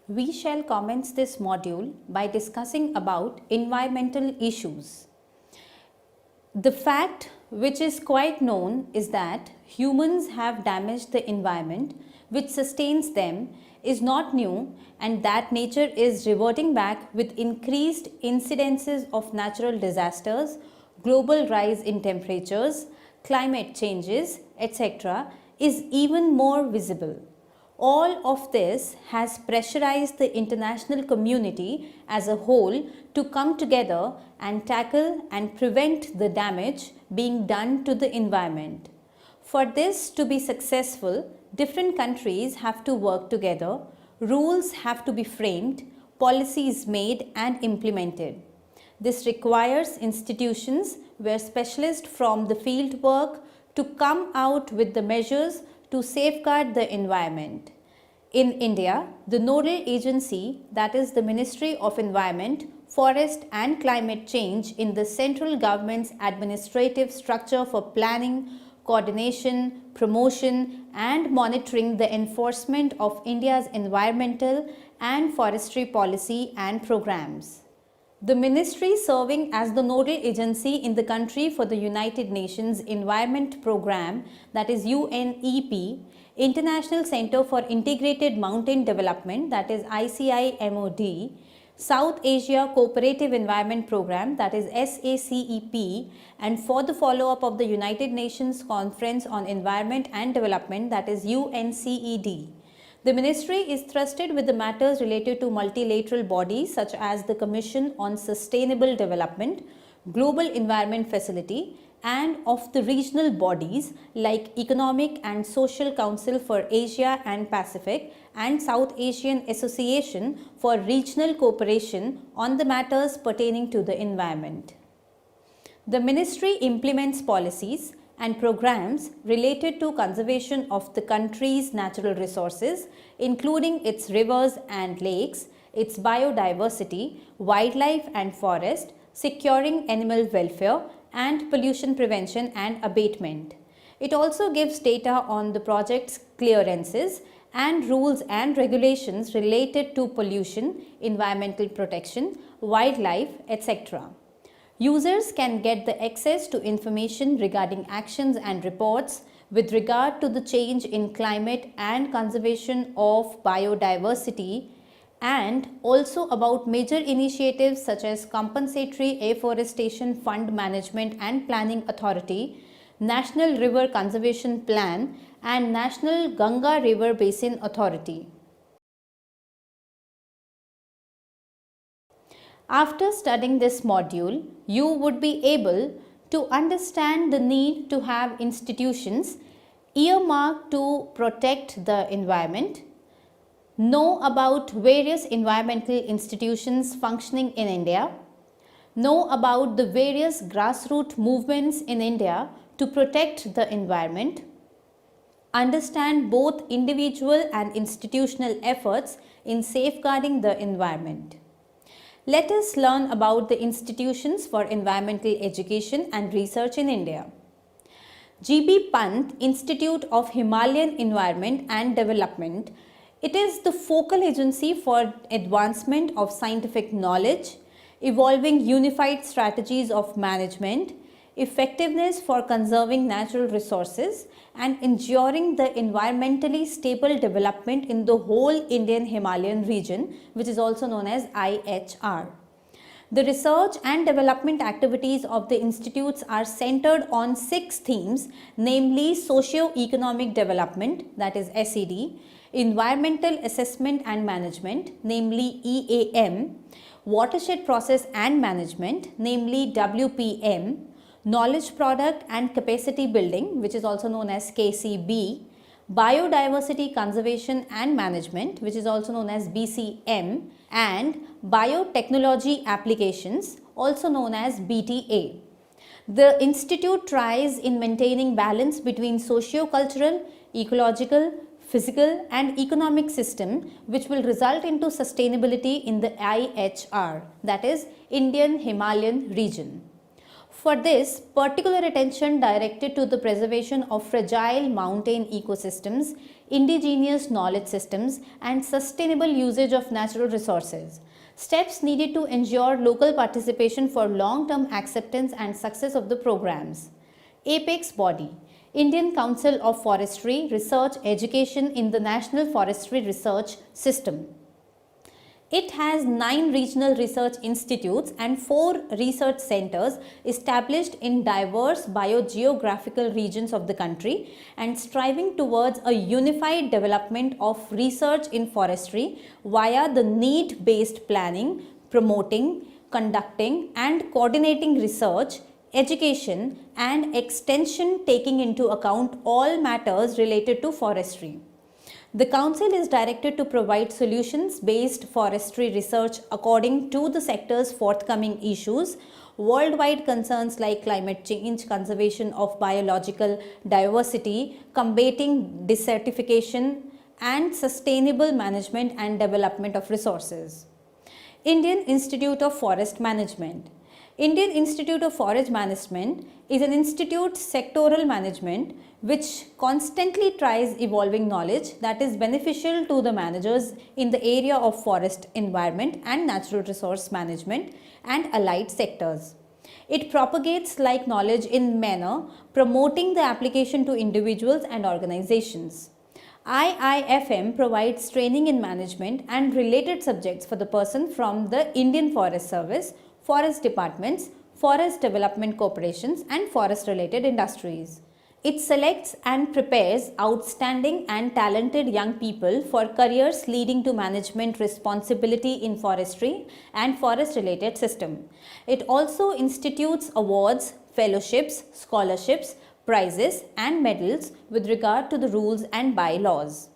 We shall commence this module by discussing about environmental issues. The fact which is quite known is that humans have damaged the environment which sustains them is not new, and that nature is reverting back with increased incidences of natural disasters, global rise in temperatures, climate changes, etc. is even more visible. All of this has pressurized the international community as a whole to come together and tackle and prevent the damage being done to the environment. For this to be successful, different countries have to work together, rules have to be framed, policies made and implemented. This requires institutions where specialists from the field work to come out with the measures to safeguard the environment. In India, the nodal agency, that is the Ministry of Environment, Forest and Climate Change in the central government's administrative structure for planning, coordination, promotion and monitoring the enforcement of India's environmental and forestry policy and programs. The ministry serving as the nodal agency in the country for the United Nations Environment Programme, that is UNEP, International Centre for Integrated Mountain Development, that is ICIMOD, South Asia Cooperative Environment Programme, that is SACEP, and for the follow-up of the United Nations Conference on Environment and Development, that is UNCED. The ministry is trusted with the matters related to multilateral bodies such as the Commission on Sustainable Development, Global Environment Facility, and of the regional bodies like Economic and Social Council for Asia and Pacific and South Asian Association for Regional Cooperation on the matters pertaining to the environment. The ministry implements policies and programs related to conservation of the country's natural resources, including its rivers and lakes, its biodiversity, wildlife and forest, securing animal welfare, and pollution prevention and abatement. It also gives data on the project's clearances and rules and regulations related to pollution, environmental protection, wildlife, etc. Users can get the access to information regarding actions and reports with regard to the change in climate and conservation of biodiversity, and also about major initiatives such as Compensatory Afforestation Fund Management and Planning Authority, National River Conservation Plan and National Ganga River Basin Authority. After studying this module, you would be able to understand the need to have institutions earmarked to protect the environment, know about various environmental institutions functioning in India, know about the various grassroots movements in India to protect the environment, understand both individual and institutional efforts in safeguarding the environment. Let us learn about the institutions for environmental education and research in India. G.B. Pant Institute of Himalayan Environment and Development. It is the focal agency for advancement of scientific knowledge, evolving unified strategies of management, effectiveness for conserving natural resources, and ensuring the environmentally stable development in the whole Indian Himalayan region, which is also known as IHR. The research and development activities of the institutes are centered on 6 themes, namely socio-economic development, that is SED, environmental assessment and management, namely EAM, watershed process and management, namely WPM, knowledge product and capacity building, which is also known as KCB, biodiversity conservation and management, which is also known as BCM, and biotechnology applications, also known as BTA. The institute tries in maintaining balance between socio-cultural, ecological, physical and economic system which will result into sustainability in the IHR, that is Indian Himalayan region. For this, particular attention directed to the preservation of fragile mountain ecosystems indigenous knowledge systems, and sustainable usage of natural resources. Steps needed to ensure local participation for long-term acceptance and success of the programs. Apex body, Indian Council of Forestry Research Education in the National Forestry Research System. It has 9 regional research institutes and 4 research centers established in diverse biogeographical regions of the country and striving towards a unified development of research in forestry via the need-based planning, promoting, conducting and coordinating research, education and extension taking into account all matters related to forestry. The Council is directed to provide solutions-based forestry research according to the sector's forthcoming issues, worldwide concerns like climate change, conservation of biological diversity, combating desertification, and sustainable management and development of resources. Indian Institute of Forest Management. Indian Institute of Forest Management is an institute sectoral management which constantly tries evolving knowledge that is beneficial to the managers in the area of forest environment and natural resource management and allied sectors. It propagates like knowledge in manner, promoting the application to individuals and organizations. IIFM provides training in management and related subjects for the person from the Indian Forest Service, forest departments, forest development corporations and forest related industries. It selects and prepares outstanding and talented young people for careers leading to management responsibility in forestry and forest related system. It also institutes awards, fellowships, scholarships, prizes and medals with regard to the rules and bylaws.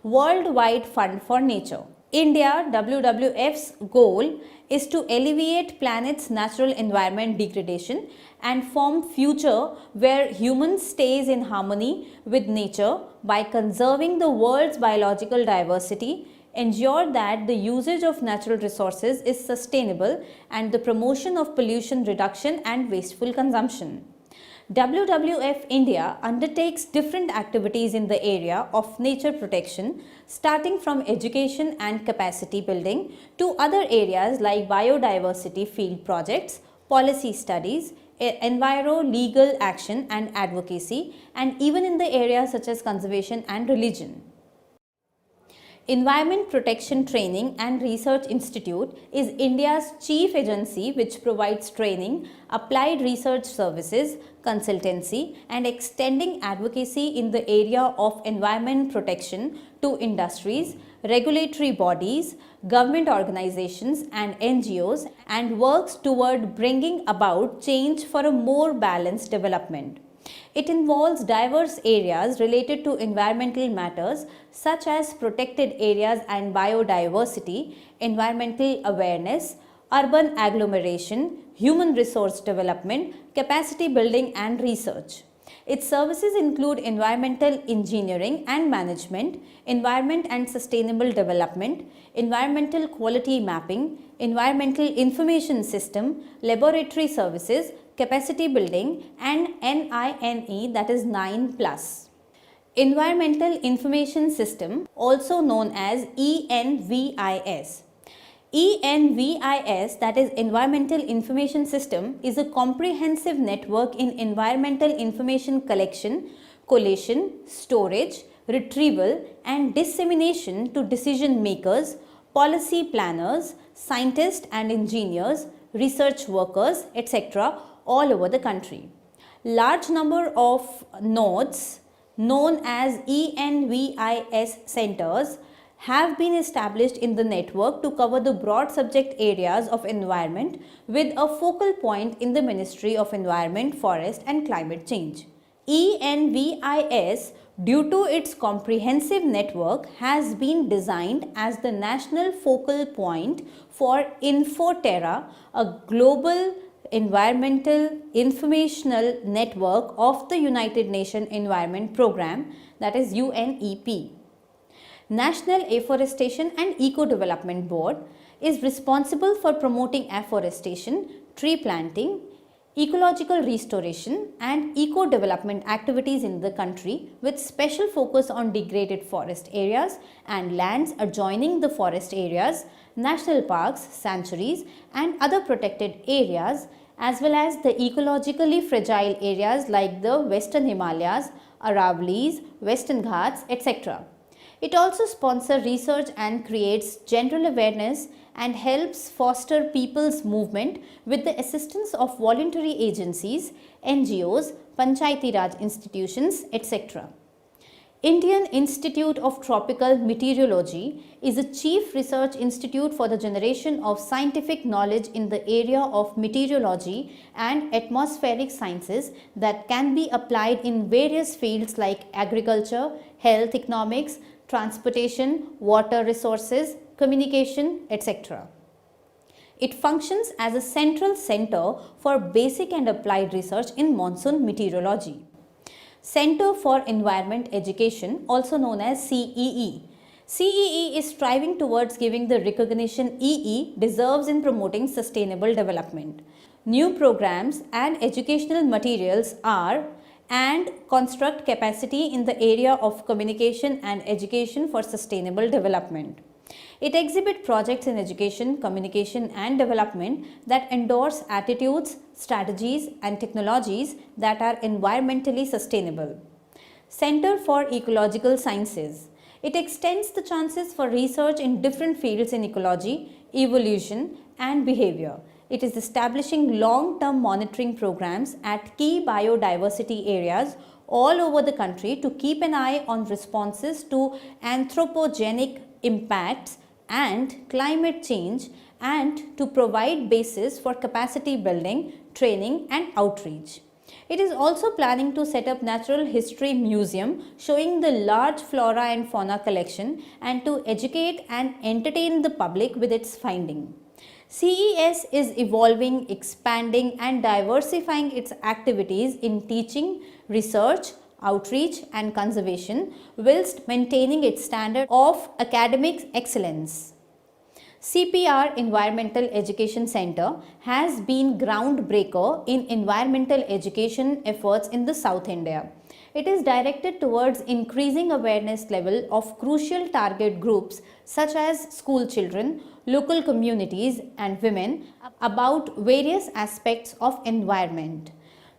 Worldwide Fund for Nature. India WWF's goal is to alleviate planet's natural environment degradation and form future where humans stays in harmony with nature by conserving the world's biological diversity, ensure that the usage of natural resources is sustainable and the promotion of pollution reduction and wasteful consumption. WWF India undertakes different activities in the area of nature protection, starting from education and capacity building to other areas like biodiversity field projects, policy studies, enviro-legal action and advocacy, and even in the areas such as conservation and religion. Environment Protection Training and Research Institute is India's chief agency which provides training, applied research services, consultancy and extending advocacy in the area of environment protection to industries, regulatory bodies, government organizations and NGOs and works toward bringing about change for a more balanced development. It involves diverse areas related to environmental matters such as protected areas and biodiversity, environmental awareness, urban agglomeration, human resource development, capacity building and research. Its services include environmental engineering and management, environment and sustainable development, environmental quality mapping, environmental information system, laboratory services, capacity building and NINE, that is 9+. Environmental Information System, also known as ENVIS. ENVIS, that is Environmental Information System, is a comprehensive network in environmental information collection, collation, storage, retrieval and dissemination to decision makers, policy planners, scientists and engineers, research workers, etc. all over the country. Large number of nodes known as ENVIS centers have been established in the network to cover the broad subject areas of environment with a focal point in the Ministry of Environment, Forest and Climate Change. ENVIS, due to its comprehensive network, has been designed as the national focal point for Infoterra, a global environmental informational network of the United Nations Environment Programme, that is UNEP. National Afforestation and Eco-Development Board is responsible for promoting afforestation, tree planting, ecological restoration and eco-development activities in the country with special focus on degraded forest areas and lands adjoining the forest areas, national parks, sanctuaries and other protected areas, as well as the ecologically fragile areas like the Western Himalayas, Aravallis, Western Ghats, etc. It also sponsors research and creates general awareness and helps foster people's movement with the assistance of voluntary agencies, NGOs, Panchayati Raj institutions, etc. Indian Institute of Tropical Meteorology is a chief research institute for the generation of scientific knowledge in the area of meteorology and atmospheric sciences that can be applied in various fields like agriculture, health economics, transportation, water resources, communication, etc. It functions as a central center for basic and applied research in monsoon meteorology. Center for Environment Education, also known as CEE. CEE is striving towards giving the recognition EE deserves in promoting sustainable development. New programs and educational materials are and construct capacity in the area of communication and education for sustainable development. It exhibits projects in education, communication and development that endorse attitudes, strategies and technologies that are environmentally sustainable. Center for Ecological Sciences. It extends the chances for research in different fields in ecology, evolution and behavior. It is establishing long-term monitoring programs at key biodiversity areas all over the country to keep an eye on responses to anthropogenic impacts and climate change and to provide basis for capacity building, training and outreach. It is also planning to set up Natural History Museum showing the large flora and fauna collection and to educate and entertain the public with its finding. CES is evolving, expanding and diversifying its activities in teaching, research, outreach and conservation whilst maintaining its standard of academic excellence. CPR Environmental Education Center has been groundbreaker in environmental education efforts in the South India. It is directed towards increasing awareness level of crucial target groups such as school children, local communities and women about various aspects of environment.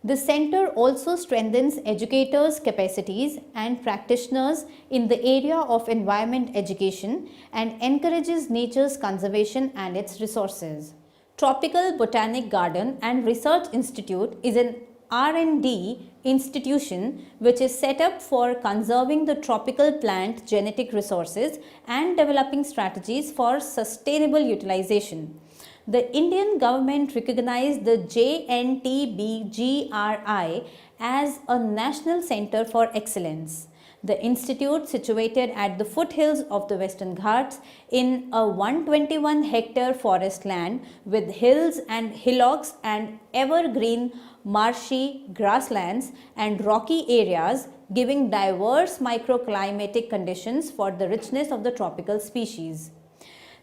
The center also strengthens educators' capacities and practitioners in the area of environment education and encourages nature's conservation and its resources. Tropical Botanic Garden and Research Institute is an R&D institution which is set up for conserving the tropical plant genetic resources and developing strategies for sustainable utilization. The Indian government recognized the JNTBGRI as a national center for excellence. The institute, situated at the foothills of the Western Ghats in a 121-hectare forest land with hills and hillocks and evergreen marshy grasslands and rocky areas, giving diverse microclimatic conditions for the richness of the tropical species.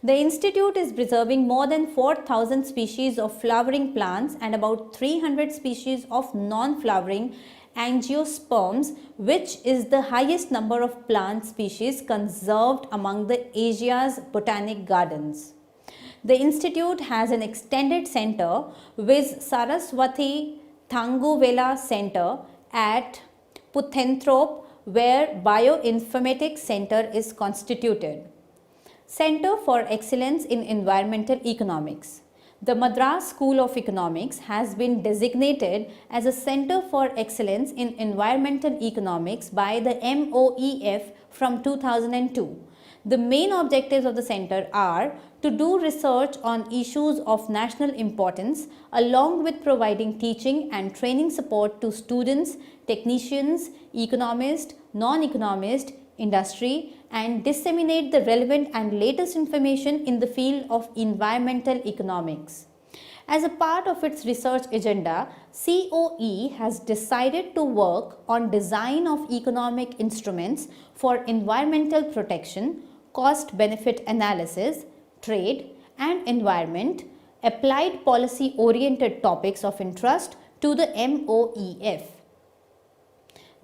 The institute is preserving more than 4,000 species of flowering plants and about 300 species of non-flowering angiosperms, which is the highest number of plant species conserved among the Asia's botanic gardens. The institute has an extended center with Saraswati Thanguvela Center at Puthenthrope, where Bioinformatics Center is constituted. Center for Excellence in Environmental Economics. The Madras School of Economics has been designated as a Center for Excellence in Environmental Economics by the MOEF from 2002. The main objectives of the center are to do research on issues of national importance along with providing teaching and training support to students, technicians, economists, non-economists, industry and disseminate the relevant and latest information in the field of environmental economics. As a part of its research agenda, COE has decided to work on design of economic instruments for environmental protection, cost-benefit analysis, trade and environment, applied policy-oriented topics of interest to the MOEF.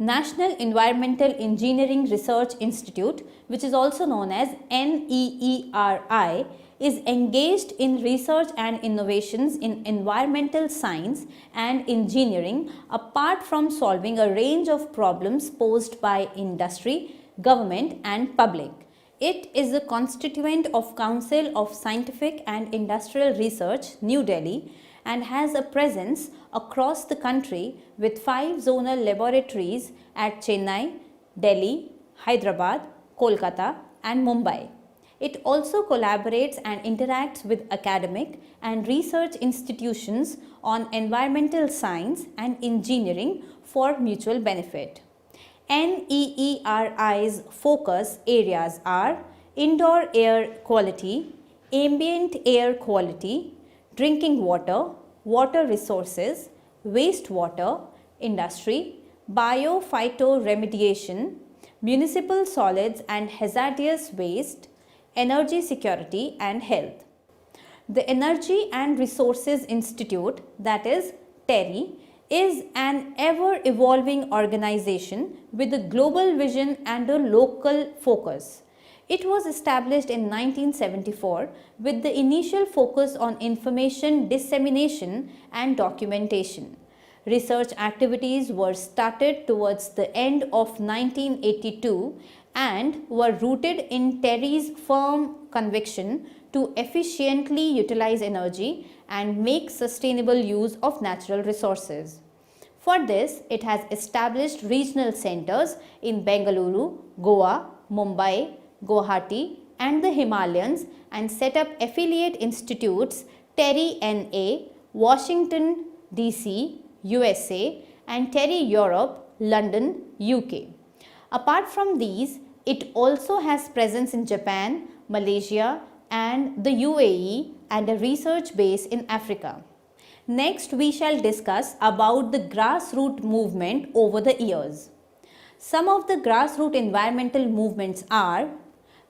National Environmental Engineering Research Institute, which is also known as NEERI, is engaged in research and innovations in environmental science and engineering apart from solving a range of problems posed by industry, government and public. It is a constituent of Council of Scientific and Industrial Research, New Delhi, and has a presence across the country with 5 zonal laboratories at Chennai, Delhi, Hyderabad, Kolkata and Mumbai. It also collaborates and interacts with academic and research institutions on environmental science and engineering for mutual benefit. NEERI's focus areas are indoor air quality, ambient air quality, drinking water, water resources, wastewater, industry, biophytoremediation, municipal solids and hazardous waste, energy security and health. The Energy and Resources Institute, that is TERI, is an ever-evolving organization with a global vision and a local focus. It was established in 1974 with the initial focus on information dissemination and documentation. Research activities were started towards the end of 1982 and were rooted in TERI's firm conviction to efficiently utilize energy and make sustainable use of natural resources. For this, it has established regional centers in Bengaluru, Goa, Mumbai, Guwahati and the Himalayas and set up affiliate institutes TERI NA, Washington DC, USA and TERI Europe, London, UK. Apart from these, it also has presence in Japan, Malaysia and the UAE and a research base in Africa. Next, we shall discuss about the grassroots movement over the years. Some of the grassroots environmental movements are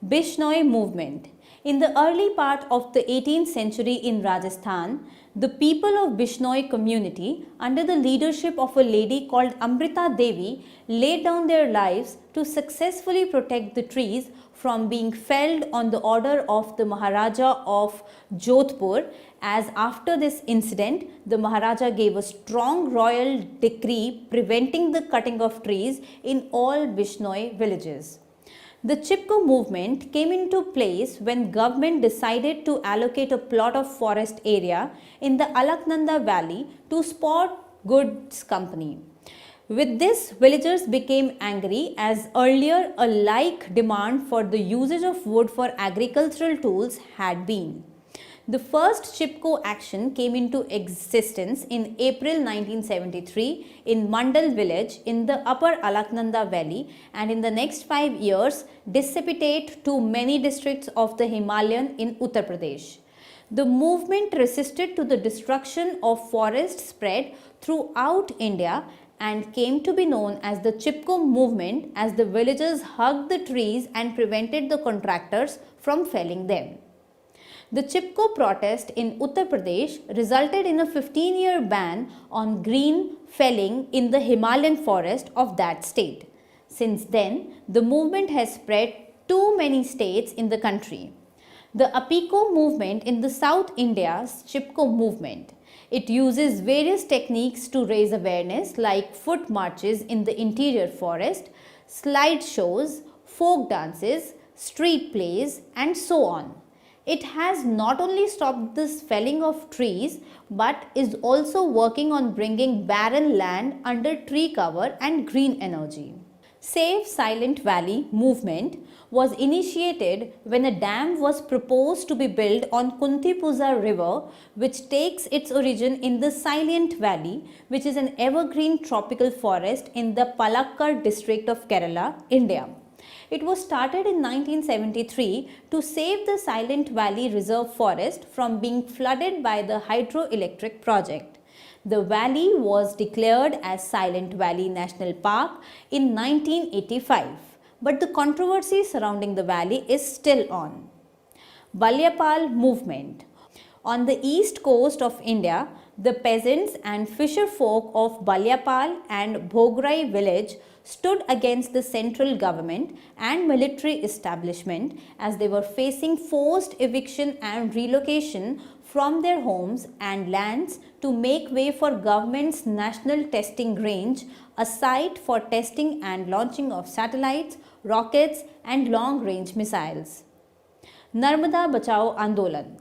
Bishnoi movement. In the early part of the 18th century in Rajasthan, the people of Bishnoi community under the leadership of a lady called Amrita Devi laid down their lives to successfully protect the trees from being felled on the order of the Maharaja of Jodhpur, as after this incident the Maharaja gave a strong royal decree preventing the cutting of trees in all Bishnoi villages. The Chipko movement came into place when government decided to allocate a plot of forest area in the Alaknanda valley to Sport Goods Company. With this, villagers became angry as earlier a like demand for the usage of wood for agricultural tools had been. The first Chipko action came into existence in April 1973 in Mandal village in the upper Alaknanda valley and in the next 5 years dissipated to many districts of the Himalayan in Uttar Pradesh. The movement resisted to the destruction of forests spread throughout India and came to be known as the Chipko movement as the villagers hugged the trees and prevented the contractors from felling them. The Chipko protest in Uttar Pradesh resulted in a 15-year ban on green felling in the Himalayan forest of that state. Since then, the movement has spread to many states in the country. The Apiko movement in the South India's Chipko movement. It uses various techniques to raise awareness like foot marches in the interior forest, slide shows, folk dances, street plays and so on. It has not only stopped this felling of trees but is also working on bringing barren land under tree cover and green energy. Save Silent Valley movement was initiated when a dam was proposed to be built on Kuntipuza river, which takes its origin in the Silent Valley, which is an evergreen tropical forest in the Palakkad district of Kerala, India. It was started in 1973 to save the Silent Valley Reserve Forest from being flooded by the hydroelectric project. The valley was declared as Silent Valley National Park in 1985, but the controversy surrounding the valley is still on. Balyapal movement. On the east coast of India, The peasants and fisher folk of Balyapal and Bhograi village stood against the central government and military establishment as they were facing forced eviction and relocation from their homes and lands to make way for government's national testing range, a site for testing and launching of satellites, rockets and long-range missiles. Narmada Bachao Andolan.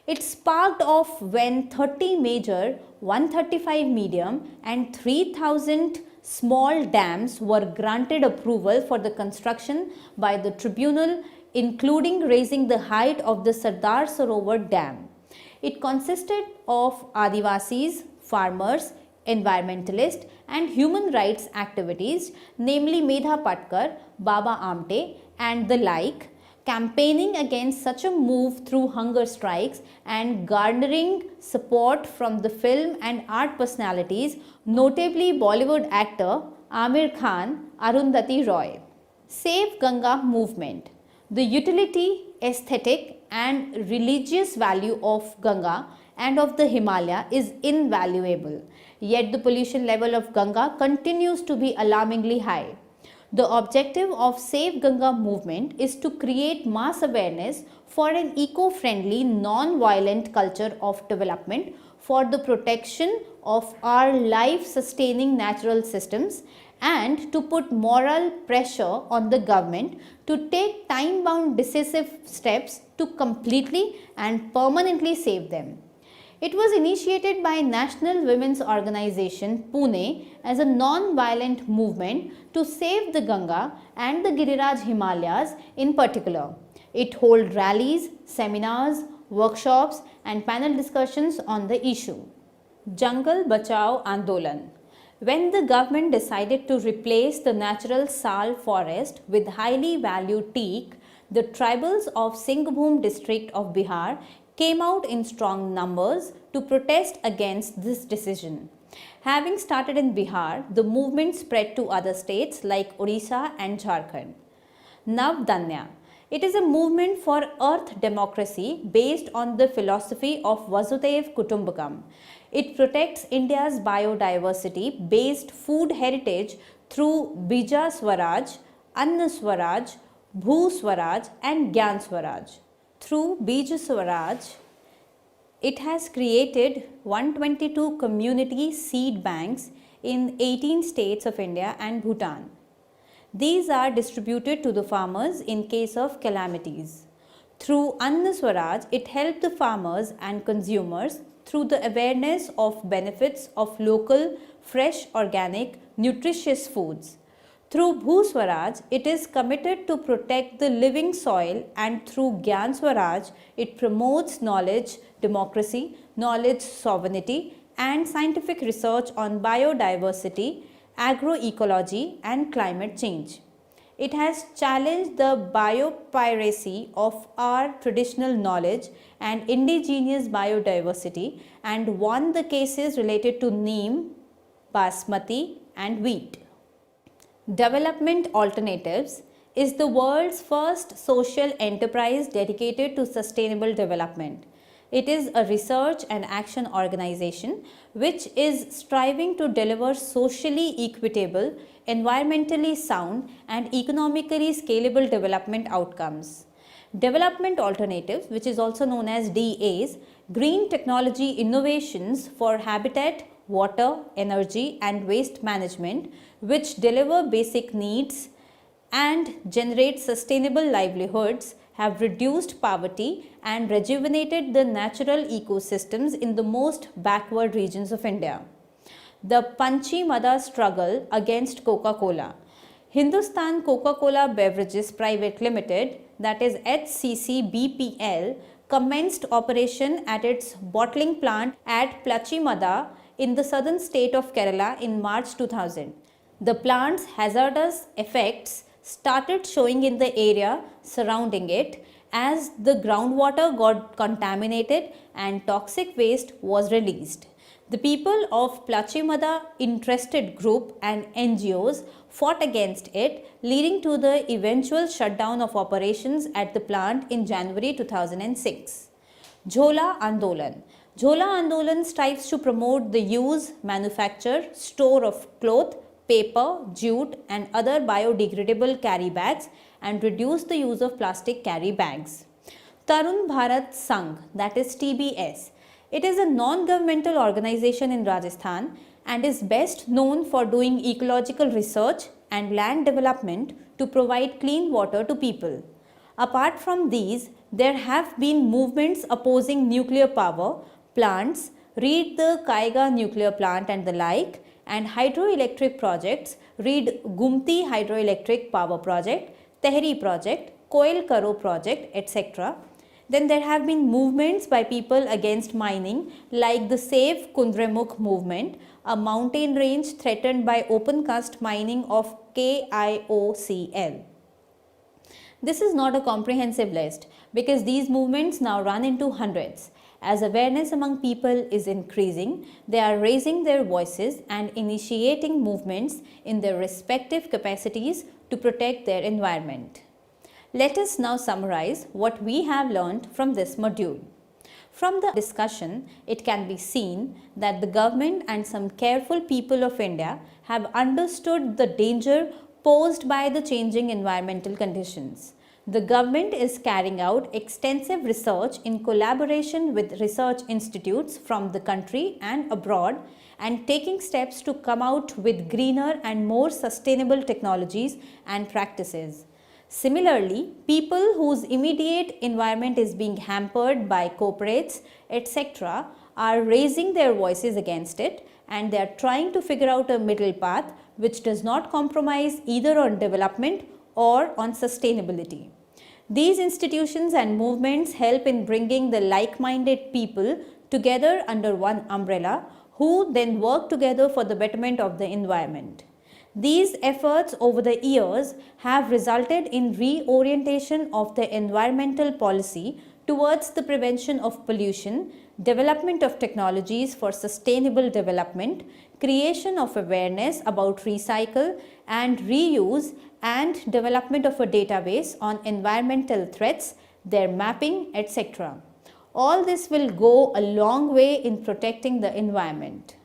It sparked off when 30 major, 135 medium and 3000 small dams were granted approval for the construction by the tribunal, including raising the height of the Sardar Sarovar Dam. It consisted of Adivasis, farmers, environmentalists and human rights activities, namely Medha Patkar, Baba Amte and the like, campaigning against such a move through hunger strikes and garnering support from the film and art personalities, notably Bollywood actor Amir Khan, Arundhati Roy. Save Ganga movement. The utility, aesthetic and religious value of Ganga and of the Himalaya is invaluable. Yet the pollution level of Ganga continues to be alarmingly high. The objective of Save Ganga movement is to create mass awareness for an eco-friendly, non-violent culture of development for the protection of our life-sustaining natural systems and to put moral pressure on the government to take time-bound decisive steps to completely and permanently save them. It was initiated by National Women's Organization Pune as a non-violent movement to save the Ganga and the Giriraj Himalayas in particular. It holds rallies, seminars, workshops and panel discussions on the issue. Jungle Bachao Andolan. When the government decided to replace the natural sal forest with highly valued teak, the tribals of Singhbhum district of Bihar came out in strong numbers to protest against this decision. Having started in Bihar, the movement spread to other states like Odisha and Jharkhand. Navdanya. It is a movement for earth democracy based on the philosophy of Vasudhaiv Kutumbakam. It protects India's biodiversity based food heritage through Bija Swaraj, Anna Swaraj, Bhu Swaraj and Gyan Swaraj. Through Bija Swaraj, it has created 122 community seed banks in 18 states of India and Bhutan. These are distributed to the farmers in case of calamities. Through Anna Swaraj, it helped the farmers and consumers through the awareness of benefits of local, fresh, organic, nutritious foods. Through Bhu Swaraj, it is committed to protect the living soil, and through Gyan Swaraj, it promotes knowledge, democracy, knowledge sovereignty and scientific research on biodiversity, agroecology and climate change. It has challenged the biopiracy of our traditional knowledge and indigenous biodiversity and won the cases related to neem, basmati and wheat. Development Alternatives is the world's first social enterprise dedicated to sustainable development. It is a research and action organization which is striving to deliver socially equitable, environmentally sound and economically scalable development outcomes. Development Alternatives, which is also known as DAs, Green Technology Innovations for Habitat, Water, Energy and Waste Management, which deliver basic needs and generate sustainable livelihoods, have reduced poverty and rejuvenated the natural ecosystems in the most backward regions of India. The Panchimada struggle against Coca-Cola. Hindustan Coca-Cola Beverages Private Limited, that is HCCBPL, commenced operation at its bottling plant at Plachimada in the southern state of Kerala in March 2000. The plant's hazardous effects started showing in the area surrounding it as the groundwater got contaminated and toxic waste was released. The people of Plachimada interested group and NGOs fought against it, leading to the eventual shutdown of operations at the plant in January 2006. Jhola Andolan. Jhola Andolan strives to promote the use, manufacture, store of cloth, paper, jute and other biodegradable carry bags and reduce the use of plastic carry bags. Tarun Bharat Sangh, that is TBS. It is a non-governmental organization in Rajasthan and is best known for doing ecological research and land development to provide clean water to people. Apart from these, there have been movements opposing nuclear power, plants, read the Kaiga nuclear plant and the like, and hydroelectric projects, read Gumti hydroelectric power project, Tehri project, Koil Karo project, etc. Then there have been movements by people against mining like the Save Kundremukh movement, a mountain range threatened by open cast mining of KIOCL. This is not a comprehensive list because these movements now run into hundreds. As awareness among people is increasing, they are raising their voices and initiating movements in their respective capacities to protect their environment. Let us now summarize what we have learned from this module. From the discussion, it can be seen that the government and some careful people of India have understood the danger posed by the changing environmental conditions. The government is carrying out extensive research in collaboration with research institutes from the country and abroad and taking steps to come out with greener and more sustainable technologies and practices. Similarly, people whose immediate environment is being hampered by corporates, etc., are raising their voices against it and they are trying to figure out a middle path which does not compromise either on development or on sustainability. These institutions and movements help in bringing the like-minded people together under one umbrella who then work together for the betterment of the environment. These efforts over the years have resulted in reorientation of the environmental policy towards the prevention of pollution, development of technologies for sustainable development, creation of awareness about recycle and reuse, and development of a database on environmental threats, their mapping, etc. All this will go a long way in protecting the environment.